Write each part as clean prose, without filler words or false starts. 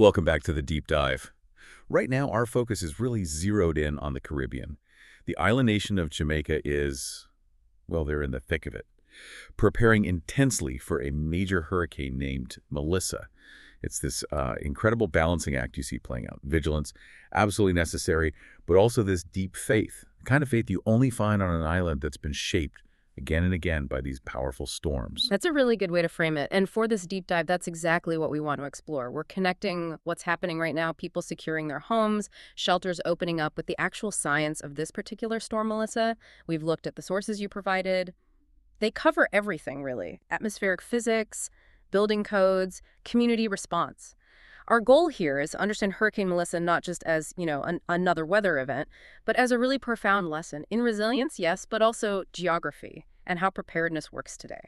Welcome back to the deep dive. Right now, our focus is really zeroed in on the Caribbean. The island nation of Jamaica is, well, they're in the thick of it, preparing intensely for a major hurricane named Melissa. It's this incredible balancing act you see playing out. Vigilance, absolutely necessary, but also this deep faith, the kind of faith you only find on an island that's been shaped again and again by these powerful storms. That's a really good way to frame it. And for this deep dive, that's exactly what we want to explore. We're connecting what's happening right now, people securing their homes, shelters opening up, with the actual science of this particular storm, Melissa. We've looked at the sources you provided. They cover everything, really. Atmospheric physics, building codes, community response. Our goal here is to understand Hurricane Melissa not just as, another weather event, but as a really profound lesson in resilience, yes, but also geography and how preparedness works today.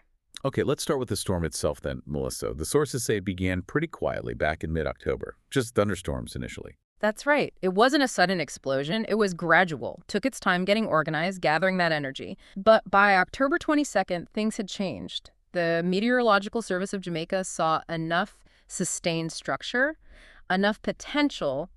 Okay, let's start with the storm itself then, Melissa. The sources say it began pretty quietly back in mid-October, just thunderstorms initially. That's right. It wasn't a sudden explosion. It was gradual. Took its time getting organized, gathering that energy. But by October 22nd, things had changed. The Meteorological Service of Jamaica saw enough sustained structure, enough potential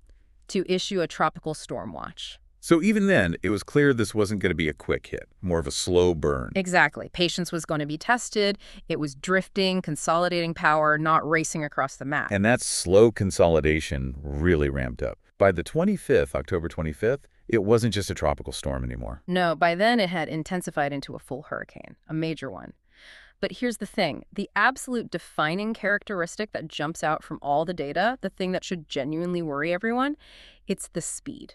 to issue a tropical storm watch. So even then, it was clear this wasn't going to be a quick hit, more of a slow burn. Exactly. Patience was going to be tested. It was drifting, consolidating power, not racing across the map. And that slow consolidation really ramped up. By the 25th, October 25th, it wasn't just a tropical storm anymore. No, by then it had intensified into a full hurricane, a major one. But here's the thing, the absolute defining characteristic that jumps out from all the data, the thing that should genuinely worry everyone, it's the speed,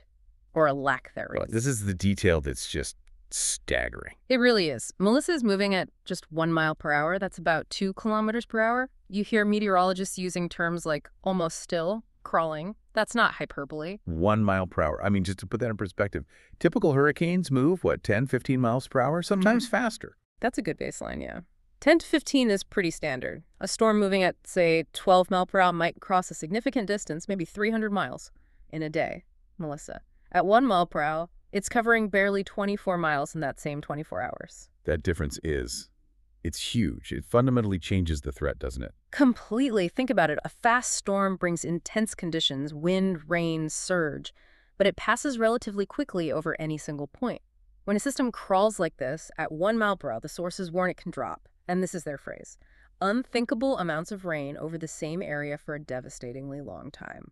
or a lack thereof. This is the detail that's just staggering. It really is. Melissa is moving at just 1 mile per hour. That's about 2 kilometers per hour. You hear meteorologists using terms like almost still, crawling. That's not hyperbole. 1 mile per hour. I mean, just to put that in perspective, typical hurricanes move, 10, 15 miles per hour, sometimes faster. That's a good baseline, yeah. 10 to 15 is pretty standard. A storm moving at, say, 12 miles per hour might cross a significant distance, maybe 300 miles, in a day, Melissa. At 1 mile per hour, it's covering barely 24 miles in that same 24 hours. That difference it's huge. It fundamentally changes the threat, doesn't it? Completely. Think about it. A fast storm brings intense conditions, wind, rain, surge, but it passes relatively quickly over any single point. When a system crawls like this, at 1 mile per hour, the sources warn it can drop. And this is their phrase, unthinkable amounts of rain over the same area for a devastatingly long time.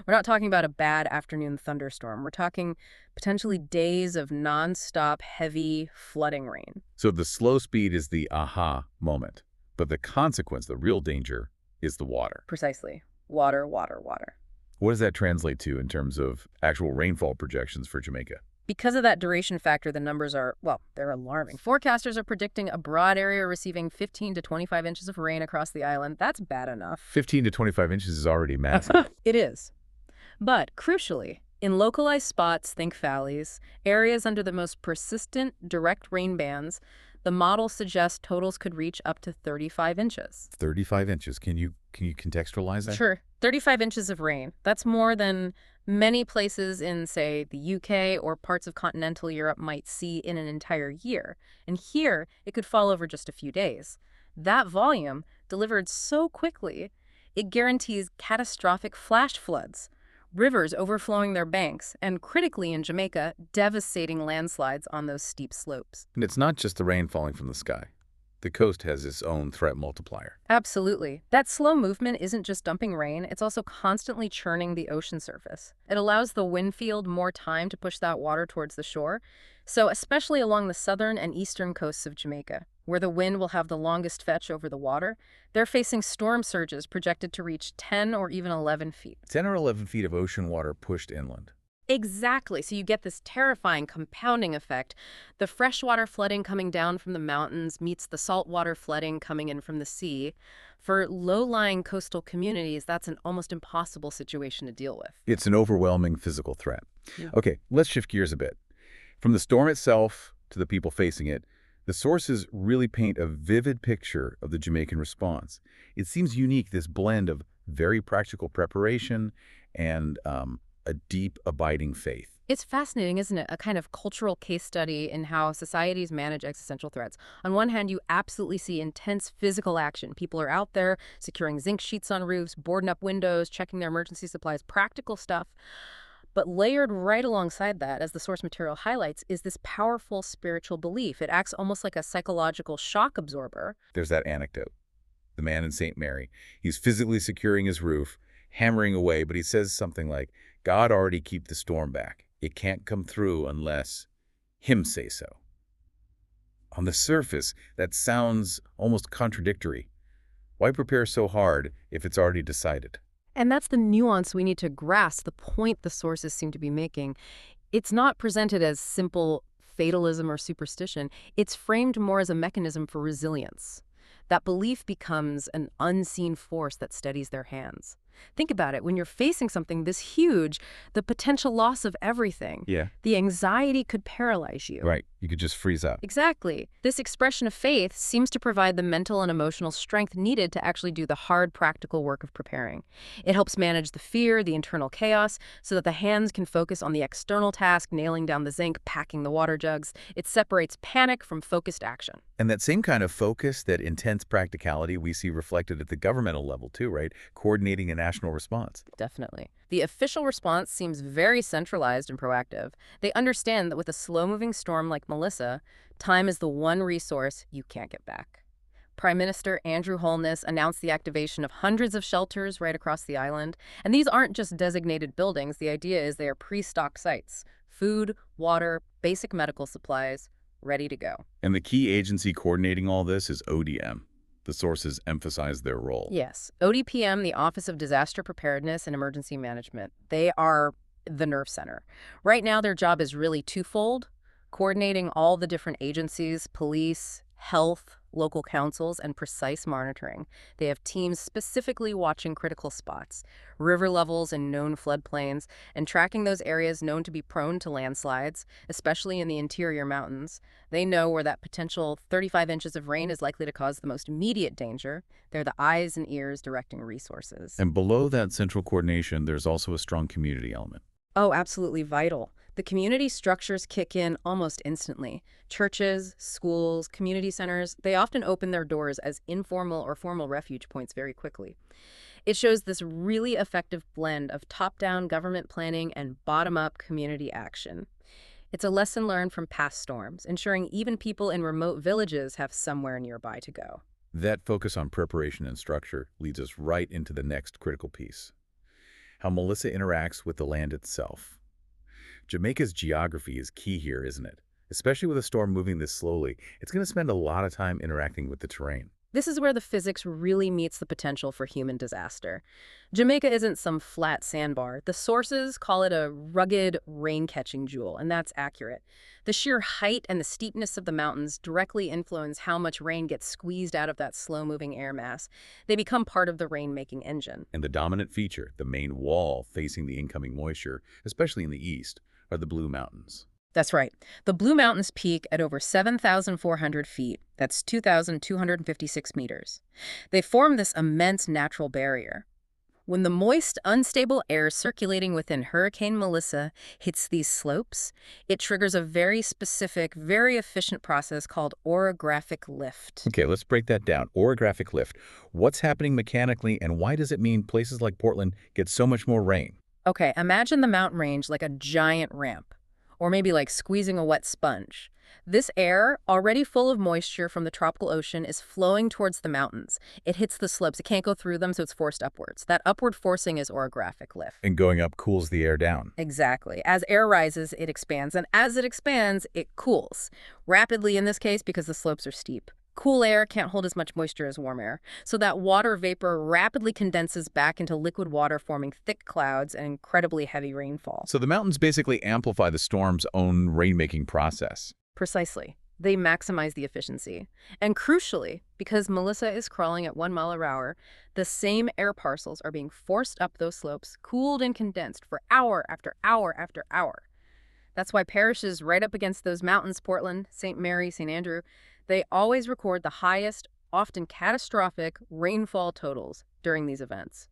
We're not talking about a bad afternoon thunderstorm. We're talking potentially days of nonstop, heavy, flooding rain. So the slow speed is the aha moment, but the consequence, the real danger, is the water. Precisely. Water, water, water. What does that translate to in terms of actual rainfall projections for Jamaica? Because of that duration factor, the numbers are, they're alarming. Forecasters are predicting a broad area receiving 15 to 25 inches of rain across the island. That's bad enough. 15 to 25 inches is already massive. It is. But crucially, in localized spots, think valleys, areas under the most persistent direct rain bands, the model suggests totals could reach up to 35 inches. 35 inches. Can you contextualize that? Sure. 35 inches of rain. That's more than many places in, say, the UK or parts of continental Europe might see in an entire year. And here, it could fall over just a few days. That volume, delivered so quickly, it guarantees catastrophic flash floods, rivers overflowing their banks, and critically in Jamaica, devastating landslides on those steep slopes. And it's not just the rain falling from the sky. The coast has its own threat multiplier. Absolutely. That slow movement isn't just dumping rain, it's also constantly churning the ocean surface. It allows the wind field more time to push that water towards the shore, so especially along the southern and eastern coasts of Jamaica, where the wind will have the longest fetch over the water, they're facing storm surges projected to reach 10 or even 11 feet. 10 or 11 feet of ocean water pushed inland. Exactly. So you get this terrifying compounding effect. The freshwater flooding coming down from the mountains meets the saltwater flooding coming in from the sea. For low-lying coastal communities, that's an almost impossible situation to deal with. It's an overwhelming physical threat. Yeah. Okay, let's shift gears a bit. From the storm itself to the people facing it, the sources really paint a vivid picture of the Jamaican response. It seems unique, this blend of very practical preparation and a deep, abiding faith. It's fascinating, isn't it? A kind of cultural case study in how societies manage existential threats. On one hand, you absolutely see intense physical action. People are out there securing zinc sheets on roofs, boarding up windows, checking their emergency supplies, practical stuff. But layered right alongside that, as the source material highlights, is this powerful spiritual belief. It acts almost like a psychological shock absorber. There's that anecdote. The man in St. Mary, he's physically securing his roof, hammering away, but he says something like, God already keep the storm back. It can't come through unless him say so. On the surface, that sounds almost contradictory. Why prepare so hard if it's already decided? And that's the nuance we need to grasp, the point the sources seem to be making. It's not presented as simple fatalism or superstition. It's framed more as a mechanism for resilience. That belief becomes an unseen force that steadies their hands. Think about it. When you're facing something this huge, the potential loss of everything, Yeah. the anxiety could paralyze you. Right. You could just freeze up. Exactly. This expression of faith seems to provide the mental and emotional strength needed to actually do the hard, practical work of preparing. It helps manage the fear, the internal chaos, so that the hands can focus on the external task, nailing down the zinc, packing the water jugs. It separates panic from focused action. And that same kind of focus, that intense practicality, we see reflected at the governmental level too, right? Coordinating a national response. Definitely. The official response seems very centralized and proactive. They understand that with a slow-moving storm like Melissa, time is the one resource you can't get back. Prime Minister Andrew Holness announced the activation of hundreds of shelters right across the island. And these aren't just designated buildings. The idea is they are pre-stocked sites. Food, water, basic medical supplies, ready to go. And the key agency coordinating all this is ODM. The sources emphasize their role. Yes. ODPM, the Office of Disaster Preparedness and Emergency Management, they are the nerve center. Right now, their job is really twofold: coordinating all the different agencies, police, health, local councils, and precise monitoring. They have teams specifically watching critical spots, river levels in known floodplains, and tracking those areas known to be prone to landslides, especially in the interior mountains. They know where that potential 35 inches of rain is likely to cause the most immediate danger. They're the eyes and ears directing resources. And below that central coordination, there's also a strong community element. Oh, absolutely vital. The community structures kick in almost instantly. Churches, schools, community centers, they often open their doors as informal or formal refuge points very quickly. It shows this really effective blend of top-down government planning and bottom-up community action. It's a lesson learned from past storms, ensuring even people in remote villages have somewhere nearby to go. That focus on preparation and structure leads us right into the next critical piece: how Melissa interacts with the land itself. Jamaica's geography is key here, isn't it? Especially with a storm moving this slowly, it's going to spend a lot of time interacting with the terrain. This is where the physics really meets the potential for human disaster. Jamaica isn't some flat sandbar. The sources call it a rugged rain-catching jewel, and that's accurate. The sheer height and the steepness of the mountains directly influence how much rain gets squeezed out of that slow-moving air mass. They become part of the rain-making engine. And the dominant feature, the main wall facing the incoming moisture, especially in the east, are the Blue Mountains. That's right. The Blue Mountains peak at over 7,400 feet. That's 2,256 meters. They form this immense natural barrier. When the moist, unstable air circulating within Hurricane Melissa hits these slopes, it triggers a very specific, very efficient process called orographic lift. Okay, let's break that down. Orographic lift. What's happening mechanically, and why does it mean places like Portland get so much more rain? Okay, imagine the mountain range like a giant ramp, or maybe like squeezing a wet sponge. This air, already full of moisture from the tropical ocean, is flowing towards the mountains. It hits the slopes. It can't go through them, so it's forced upwards. That upward forcing is orographic lift. And going up cools the air down. Exactly. As air rises, it expands, and as it expands, it cools. Rapidly in this case because the slopes are steep. Cool air can't hold as much moisture as warm air, so that water vapor rapidly condenses back into liquid water, forming thick clouds and incredibly heavy rainfall. So the mountains basically amplify the storm's own rainmaking process. Precisely. They maximize the efficiency. And crucially, because Melissa is crawling at 1 mile per hour, the same air parcels are being forced up those slopes, cooled and condensed for hour after hour after hour. That's why parishes right up against those mountains, Portland, St. Mary, St. Andrew, they always record the highest, often catastrophic, rainfall totals during these events.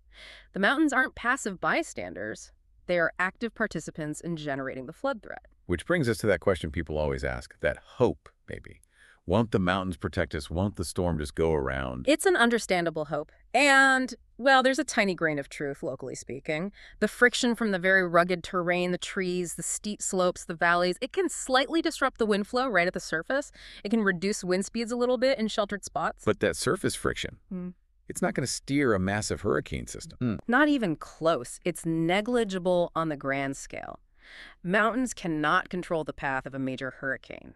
The mountains aren't passive bystanders. They are active participants in generating the flood threat. Which brings us to that question people always ask, that hope, maybe. Won't the mountains protect us? Won't the storm just go around? It's an understandable hope. And, well, there's a tiny grain of truth, locally speaking. The friction from the very rugged terrain, the trees, the steep slopes, the valleys, it can slightly disrupt the wind flow right at the surface. It can reduce wind speeds a little bit in sheltered spots. But that surface friction, it's not going to steer a massive hurricane system. Not even close. It's negligible on the grand scale. Mountains cannot control the path of a major hurricane.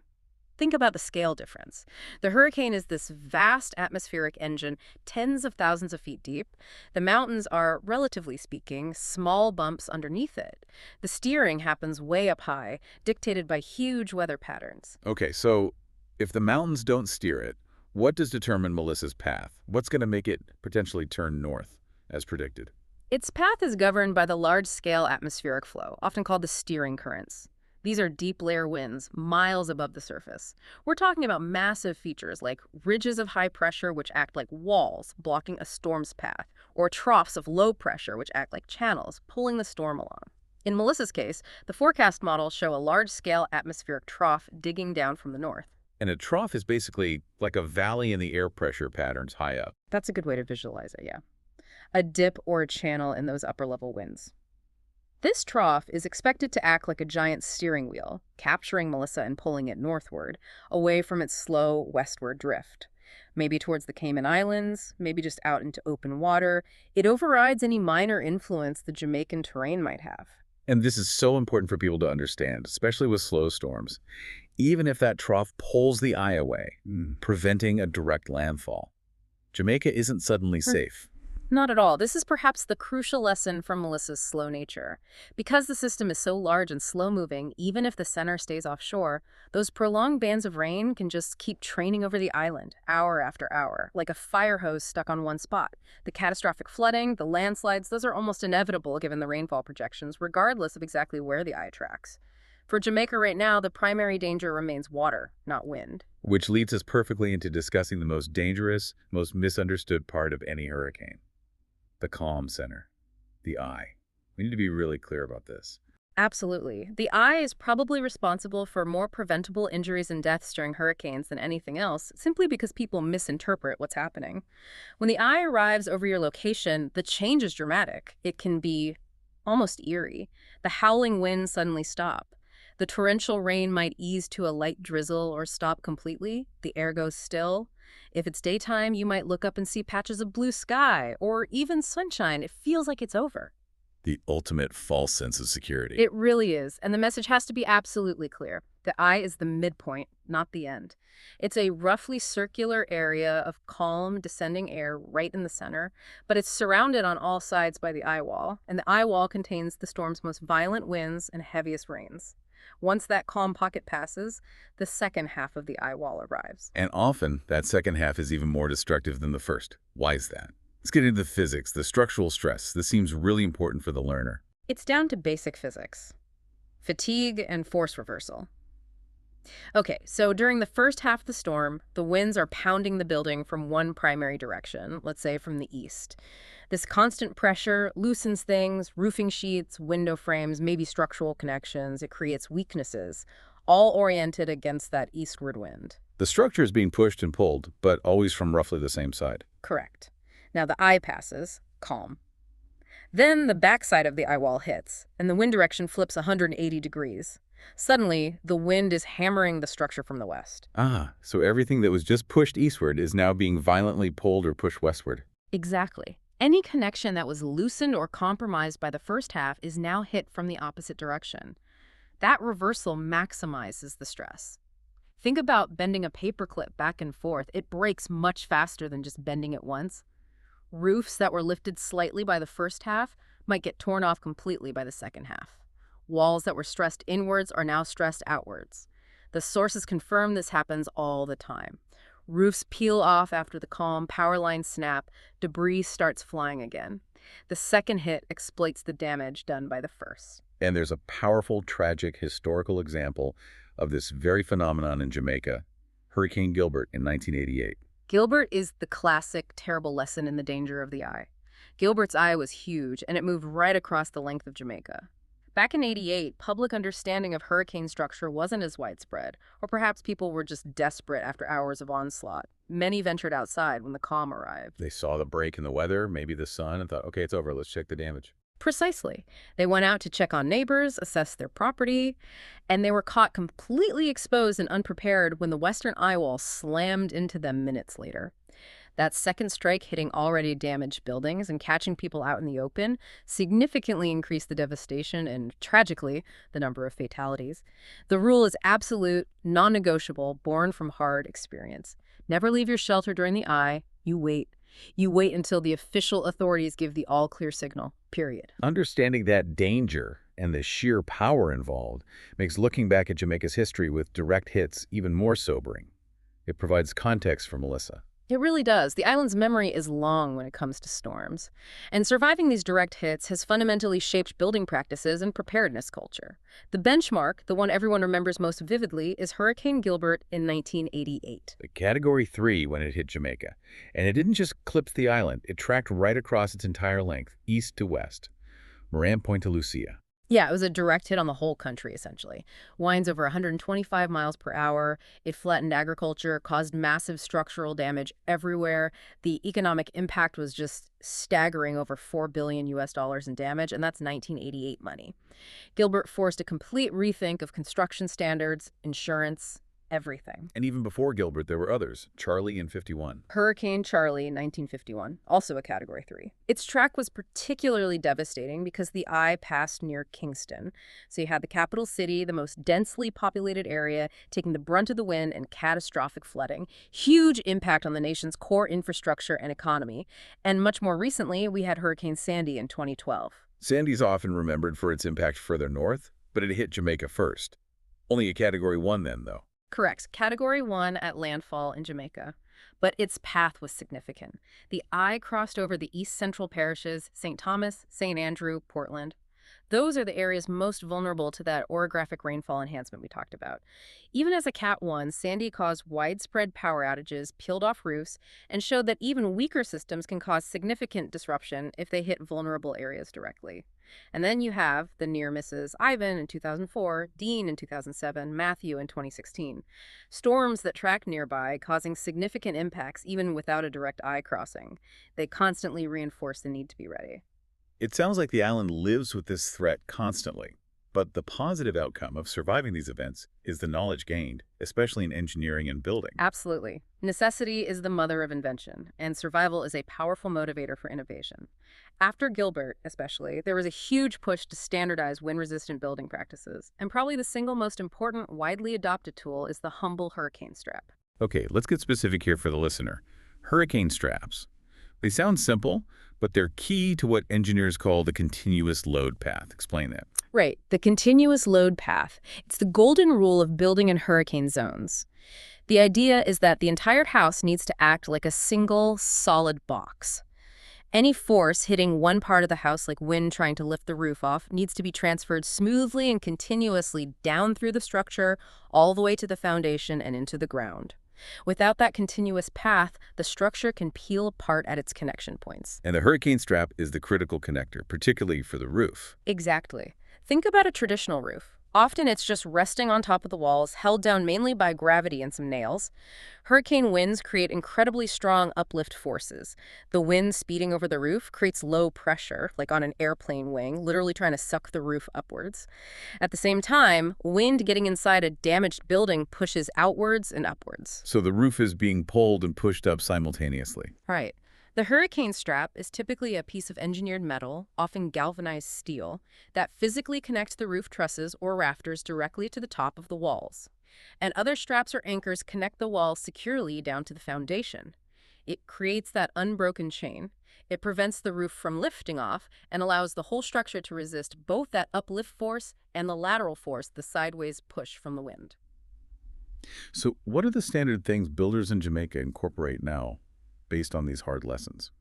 Think about the scale difference. The hurricane is this vast atmospheric engine, tens of thousands of feet deep. The mountains are, relatively speaking, small bumps underneath it. The steering happens way up high, dictated by huge weather patterns. Okay, so if the mountains don't steer it, what does determine Melissa's path? What's going to make it potentially turn north, as predicted? Its path is governed by the large-scale atmospheric flow, often called the steering currents. These are deep-layer winds, miles above the surface. We're talking about massive features like ridges of high pressure, which act like walls, blocking a storm's path, or troughs of low pressure, which act like channels, pulling the storm along. In Melissa's case, the forecast models show a large-scale atmospheric trough digging down from the north. And a trough is basically like a valley in the air pressure patterns high up. That's a good way to visualize it, yeah. A dip or a channel in those upper-level winds. This trough is expected to act like a giant steering wheel, capturing Melissa and pulling it northward, away from its slow westward drift. Maybe towards the Cayman Islands, maybe just out into open water. It overrides any minor influence the Jamaican terrain might have. And this is so important for people to understand, especially with slow storms. Even if that trough pulls the eye away, preventing a direct landfall, Jamaica isn't suddenly safe. Not at all. This is perhaps the crucial lesson from Melissa's slow nature. Because the system is so large and slow-moving, even if the center stays offshore, those prolonged bands of rain can just keep training over the island, hour after hour, like a fire hose stuck on one spot. The catastrophic flooding, the landslides, those are almost inevitable given the rainfall projections, regardless of exactly where the eye tracks. For Jamaica right now, the primary danger remains water, not wind. Which leads us perfectly into discussing the most dangerous, most misunderstood part of any hurricane. The calm center, the eye. We need to be really clear about this. Absolutely. The eye is probably responsible for more preventable injuries and deaths during hurricanes than anything else, simply because people misinterpret what's happening. When the eye arrives over your location, the change is dramatic. It can be almost eerie. The howling winds suddenly stop. The torrential rain might ease to a light drizzle or stop completely. The air goes still. If it's daytime, you might look up and see patches of blue sky or even sunshine. It feels like it's over. The ultimate false sense of security. It really is, and the message has to be absolutely clear. The eye is the midpoint, not the end. It's a roughly circular area of calm, descending air right in the center, but it's surrounded on all sides by the eye wall, and the eye wall contains the storm's most violent winds and heaviest rains. Once that calm pocket passes, the second half of the eye wall arrives. And often, that second half is even more destructive than the first. Why is that? Let's get into the physics, the structural stress. This seems really important for the learner. It's down to basic physics. Fatigue and force reversal. Okay, so during the first half of the storm, the winds are pounding the building from one primary direction, let's say from the east. This constant pressure loosens things, roofing sheets, window frames, maybe structural connections. It creates weaknesses, all oriented against that eastward wind. The structure is being pushed and pulled, but always from roughly the same side. Correct. Now the eye passes, calm. Then the backside of the eye wall hits, and the wind direction flips 180 degrees. Suddenly, the wind is hammering the structure from the west. Ah, so everything that was just pushed eastward is now being violently pulled or pushed westward. Exactly. Any connection that was loosened or compromised by the first half is now hit from the opposite direction. That reversal maximizes the stress. Think about bending a paperclip back and forth. It breaks much faster than just bending it once. Roofs that were lifted slightly by the first half might get torn off completely by the second half. Walls that were stressed inwards are now stressed outwards. The sources confirm this happens all the time. Roofs peel off after the calm, power lines snap, debris starts flying again. The second hit exploits the damage done by the first. And there's a powerful, tragic, historical example of this very phenomenon in Jamaica, Hurricane Gilbert in 1988. Gilbert is the classic, terrible lesson in the danger of the eye. Gilbert's eye was huge, and it moved right across the length of Jamaica. Back in '88, public understanding of hurricane structure wasn't as widespread, or perhaps people were just desperate after hours of onslaught. Many ventured outside when the calm arrived. They saw the break in the weather, maybe the sun, and thought, okay, it's over, let's check the damage. Precisely. They went out to check on neighbors, assess their property, and they were caught completely exposed and unprepared when the western eye wall slammed into them minutes later. That second strike hitting already damaged buildings and catching people out in the open significantly increased the devastation and, tragically, the number of fatalities. The rule is absolute, non-negotiable, born from hard experience. Never leave your shelter during the eye. You wait. You wait until the official authorities give the all-clear signal, period. Understanding that danger and the sheer power involved makes looking back at Jamaica's history with direct hits even more sobering. It provides context for Melissa. It really does. The island's memory is long when it comes to storms. And surviving these direct hits has fundamentally shaped building practices and preparedness culture. The benchmark, the one everyone remembers most vividly, is Hurricane Gilbert in 1988. The Category 3 when it hit Jamaica. And it didn't just clip the island, it tracked right across its entire length, east to west. Moran Point to Lucia. Yeah, it was a direct hit on the whole country, essentially. Winds over 125 miles per hour. It flattened agriculture, caused massive structural damage everywhere. The economic impact was just staggering, over $4 billion in damage, and that's 1988 money. Gilbert forced a complete rethink of construction standards, insurance, everything. And even before Gilbert, there were others. Charlie in '51. Hurricane Charlie, 1951, also a Category 3. Its track was particularly devastating because the eye passed near Kingston. So you had the capital city, the most densely populated area, taking the brunt of the wind and catastrophic flooding. Huge impact on the nation's core infrastructure and economy. And much more recently, we had Hurricane Sandy in 2012. Sandy's often remembered for its impact further north, but it hit Jamaica first. Only a Category 1 then, though. Correct. Category 1 at landfall in Jamaica. But its path was significant. The eye crossed over the east central parishes, St. Thomas, St. Andrew, Portland. Those are the areas most vulnerable to that orographic rainfall enhancement we talked about. Even as a Cat 1, Sandy caused widespread power outages, peeled off roofs, and showed that even weaker systems can cause significant disruption if they hit vulnerable areas directly. And then you have the near misses Ivan in 2004, Dean in 2007, Matthew in 2016. Storms that track nearby, causing significant impacts even without a direct eye crossing. They constantly reinforce the need to be ready. It sounds like the island lives with this threat constantly, but the positive outcome of surviving these events is the knowledge gained, especially in engineering and building. Absolutely. Necessity is the mother of invention, and survival is a powerful motivator for innovation. After Gilbert, especially, there was a huge push to standardize wind-resistant building practices, and probably the single most important widely adopted tool is the humble hurricane strap. Okay, let's get specific here for the listener. Hurricane straps. They sound simple, but they're key to what engineers call the continuous load path. Explain that. Right, the continuous load path. It's the golden rule of building in hurricane zones. The idea is that the entire house needs to act like a single, solid box. Any force hitting one part of the house, like wind trying to lift the roof off, needs to be transferred smoothly and continuously down through the structure, all the way to the foundation and into the ground. Without that continuous path, the structure can peel apart at its connection points. And the hurricane strap is the critical connector, particularly for the roof. Exactly. Think about a traditional roof. Often it's just resting on top of the walls, held down mainly by gravity and some nails. Hurricane winds create incredibly strong uplift forces. The wind speeding over the roof creates low pressure, like on an airplane wing, literally trying to suck the roof upwards. At the same time, wind getting inside a damaged building pushes outwards and upwards. So the roof is being pulled and pushed up simultaneously. Right. The hurricane strap is typically a piece of engineered metal, often galvanized steel, that physically connects the roof trusses or rafters directly to the top of the walls. And other straps or anchors connect the walls securely down to the foundation. It creates that unbroken chain. It prevents the roof from lifting off and allows the whole structure to resist both that uplift force and the lateral force, the sideways push from the wind. So what are the standard things builders in Jamaica incorporate now, based on these hard lessons?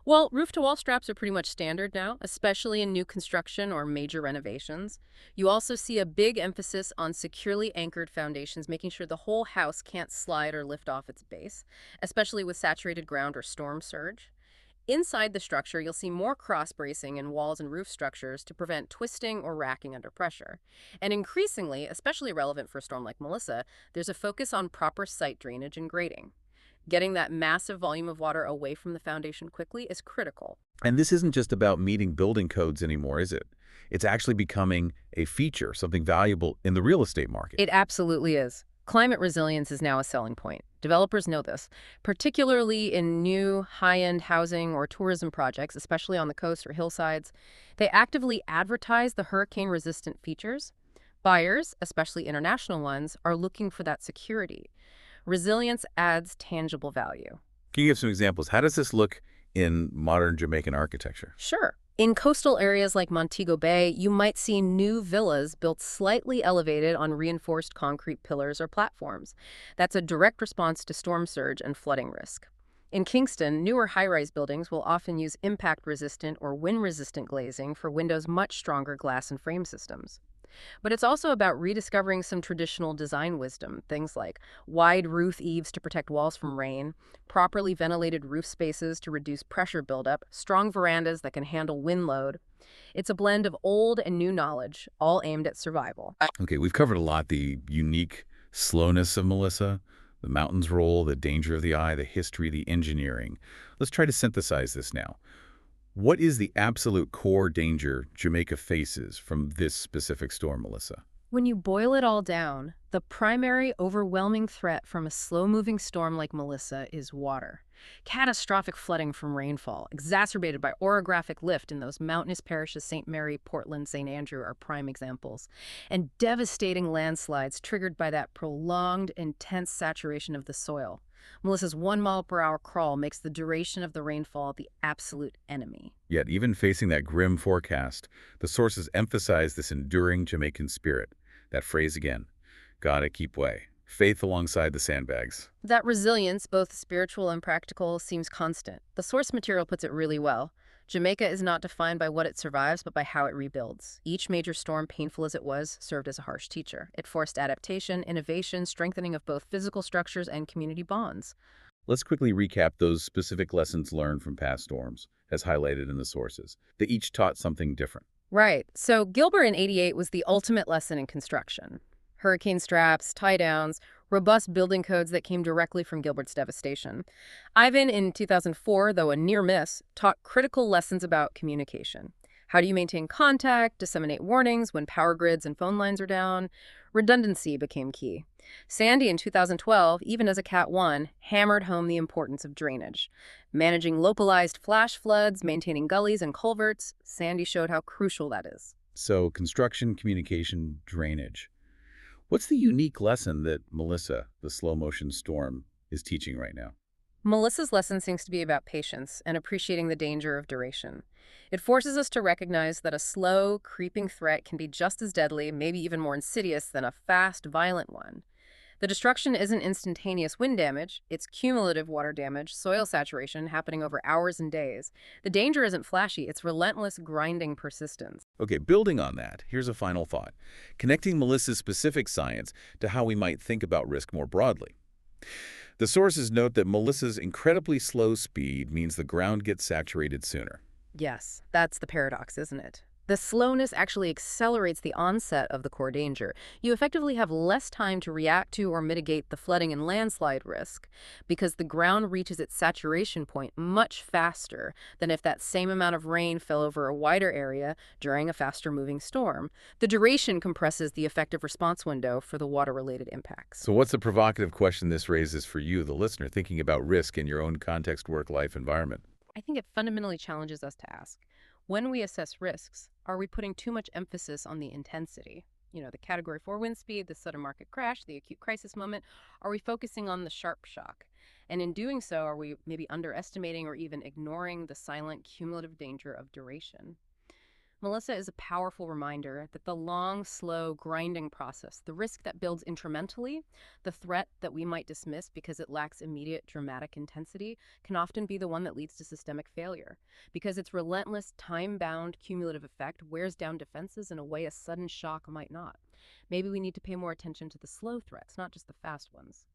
Well, roof-to-wall straps are pretty much standard now, especially in new construction or major renovations. You also see a big emphasis on securely anchored foundations, making sure the whole house can't slide or lift off its base, especially with saturated ground or storm surge. Inside the structure, you'll see more cross-bracing in walls and roof structures to prevent twisting or racking under pressure. And increasingly, especially relevant for a storm like Melissa, there's a focus on proper site drainage and grading. Getting that massive volume of water away from the foundation quickly is critical. And this isn't just about meeting building codes anymore, is it? It's actually becoming a feature, something valuable in the real estate market. It absolutely is. Climate resilience is now a selling point. Developers know this, particularly in new high-end housing or tourism projects, especially on the coast or hillsides. They actively advertise the hurricane-resistant features. Buyers, especially international ones, are looking for that security. Resilience adds tangible value. Can you give some examples? How does this look in modern Jamaican architecture? Sure. In coastal areas like Montego Bay, you might see new villas built slightly elevated on reinforced concrete pillars or platforms. That's a direct response to storm surge and flooding risk. In Kingston, newer high-rise buildings will often use impact-resistant or wind-resistant glazing for windows' much stronger glass and frame systems. But it's also about rediscovering some traditional design wisdom, things like wide roof eaves to protect walls from rain, properly ventilated roof spaces to reduce pressure buildup, strong verandas that can handle wind load. It's a blend of old and new knowledge, all aimed at survival. Okay, we've covered a lot: the unique slowness of Melissa, the mountain's role, the danger of the eye, the history, the engineering. Let's try to synthesize this now. What is the absolute core danger Jamaica faces from this specific storm, Melissa? When you boil it all down, the primary overwhelming threat from a slow-moving storm like Melissa is water. Catastrophic flooding from rainfall, exacerbated by orographic lift in those mountainous parishes St. Mary, Portland, St. Andrew are prime examples. And devastating landslides triggered by that prolonged, intense saturation of the soil. Melissa's 1-mile-per-hour crawl makes the duration of the rainfall the absolute enemy. Yet, even facing that grim forecast, the sources emphasize this enduring Jamaican spirit. That phrase again, gotta keep way. Faith alongside the sandbags. That resilience, both spiritual and practical, seems constant. The source material puts it really well. Jamaica is not defined by what it survives, but by how it rebuilds. Each major storm, painful as it was, served as a harsh teacher. It forced adaptation, innovation, strengthening of both physical structures and community bonds. Let's quickly recap those specific lessons learned from past storms, as highlighted in the sources. They each taught something different. Right. So Gilbert in '88 was the ultimate lesson in construction. Hurricane straps, tie-downs, robust building codes that came directly from Gilbert's devastation. Ivan in 2004, though a near miss, taught critical lessons about communication. How do you maintain contact, disseminate warnings when power grids and phone lines are down? Redundancy became key. Sandy in 2012, even as a Cat 1, hammered home the importance of drainage. Managing localized flash floods, maintaining gullies and culverts, Sandy showed how crucial that is. So, construction, communication, drainage. What's the unique lesson that Melissa, the slow-motion storm, is teaching right now? Melissa's lesson seems to be about patience and appreciating the danger of duration. It forces us to recognize that a slow, creeping threat can be just as deadly, maybe even more insidious, than a fast, violent one. The destruction isn't instantaneous wind damage, it's cumulative water damage, soil saturation happening over hours and days. The danger isn't flashy, it's relentless, grinding persistence. Okay, building on that, here's a final thought. Connecting Melissa's specific science to how we might think about risk more broadly. The sources note that Melissa's incredibly slow speed means the ground gets saturated sooner. Yes, that's the paradox, isn't it? The slowness actually accelerates the onset of the core danger. You effectively have less time to react to or mitigate the flooding and landslide risk because the ground reaches its saturation point much faster than if that same amount of rain fell over a wider area during a faster-moving storm. The duration compresses the effective response window for the water-related impacts. So what's the provocative question this raises for you, the listener, thinking about risk in your own context, work-life environment? I think it fundamentally challenges us to ask, when we assess risks, are we putting too much emphasis on the intensity? The Category 4 wind speed, the sudden market crash, the acute crisis moment. Are we focusing on the sharp shock? And in doing so, are we maybe underestimating or even ignoring the silent cumulative danger of duration? Melissa is a powerful reminder that the long, slow, grinding process, the risk that builds incrementally, the threat that we might dismiss because it lacks immediate dramatic intensity, can often be the one that leads to systemic failure, because its relentless, time-bound, cumulative effect wears down defenses in a way a sudden shock might not. Maybe we need to pay more attention to the slow threats, not just the fast ones.